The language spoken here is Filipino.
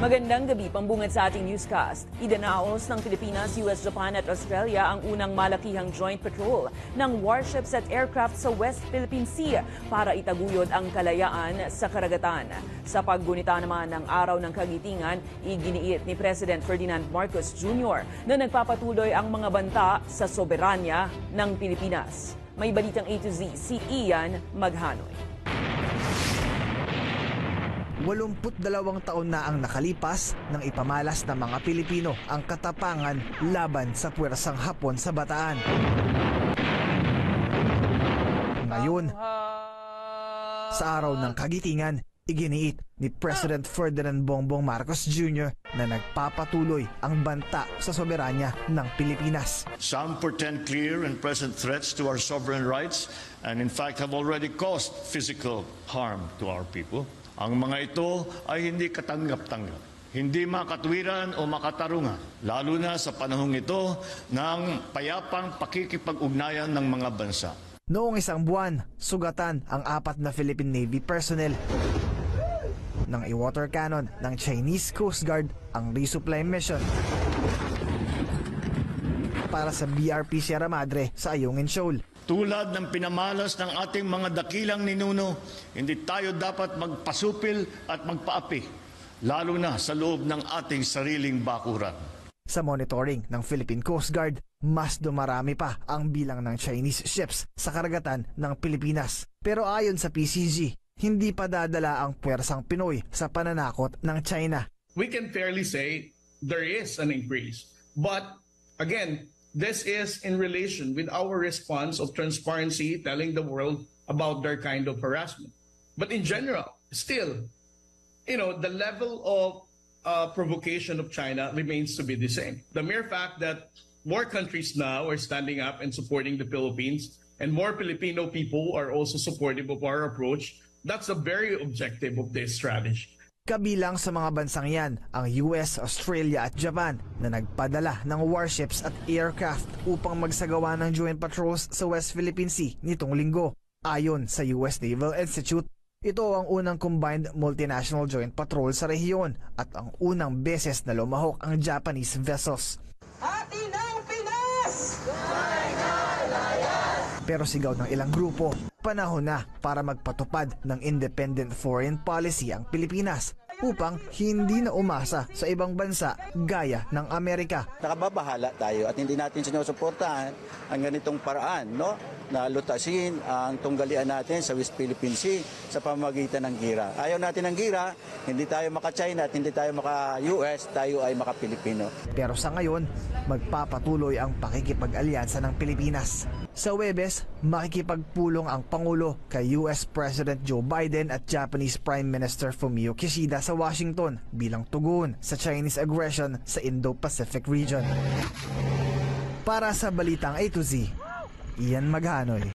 Magandang gabi, pambungad sa ating newscast. Idinaos ng Pilipinas, US, Japan at Australia ang unang malakihang joint patrol ng warships at aircraft sa West Philippine Sea para itaguyod ang kalayaan sa karagatan. Sa paggunita naman ng Araw ng Kagitingan, iginiit ni President Ferdinand Marcos Jr. na nagpapatuloy ang mga banta sa soberanya ng Pilipinas. May balitang A to Z, si Ian Maghanoy. 82 taon na ang nakalipas nang ipamalas ng mga Pilipino ang katapangan laban sa puwersang Hapon sa Bataan. Ngayon, sa Araw ng Kagitingan, iginiit ni President Ferdinand Bongbong Marcos Jr. na nagpapatuloy ang banta sa soberanya ng Pilipinas. Some portend clear and present threats to our sovereign rights and in fact have already caused physical harm to our people. Ang mga ito ay hindi katanggap-tanggap, hindi makatwiran o makatarungan, lalo na sa panahong ito ng payapang pakikipag-ugnayan ng mga bansa. Noong isang buwan, sugatan ang 4 na Philippine Navy personnel. Nang i-water cannon ng Chinese Coast Guard ang resupply mission para sa BRP Sierra Madre sa Ayungin Shoal. Tulad ng pinamalas ng ating mga dakilang ninuno, hindi tayo dapat magpasupil at magpaapi, lalo na sa loob ng ating sariling bakuran. Sa monitoring ng Philippine Coast Guard, mas dumarami pa ang bilang ng Chinese ships sa karagatan ng Pilipinas. Pero ayon sa PCG, hindi pa dadala ang puwersang Pinoy sa pananakot ng China. We can fairly say there is an increase. But again, this is in relation with our response of transparency, telling the world about their kind of harassment. But in general, still, the level of provocation of China remains to be the same. The mere fact that more countries now are standing up and supporting the Philippines, and more Filipino people are also supportive of our approach, that's the very objective of this strategy. Kabilang sa mga bansang yan ang US, Australia at Japan na nagpadala ng warships at aircraft upang magsagawa ng joint patrols sa West Philippine Sea nitong linggo. Ayon sa US Naval Institute, ito ang unang combined multinational joint patrol sa rehiyon at ang unang beses na lumahok ang Japanese vessels. Atin ang Pinas! Pero sigaw ng ilang grupo, panahon na para magpatupad ng independent foreign policy ang Pilipinas upang hindi na umasa sa ibang bansa gaya ng Amerika. Nakababahala tayo at hindi natin sinusuportahan ang ganitong paraan, na lutasin ang tunggalian natin sa West Philippine Sea sa pamamagitan ng gira. Ayaw natin ng gira, hindi tayo maka-China at hindi tayo maka-US, tayo ay maka-Pilipino. Pero sa ngayon, magpapatuloy ang pakikipag-alyansa ng Pilipinas. Sa Huwebes, makikipagpulong ang Pangulo kay US President Joe Biden at Japanese Prime Minister Fumio Kishida sa Washington bilang tugon sa Chinese aggression sa Indo-Pacific region. Para sa Balitang A to Z, Ian Maghanoy.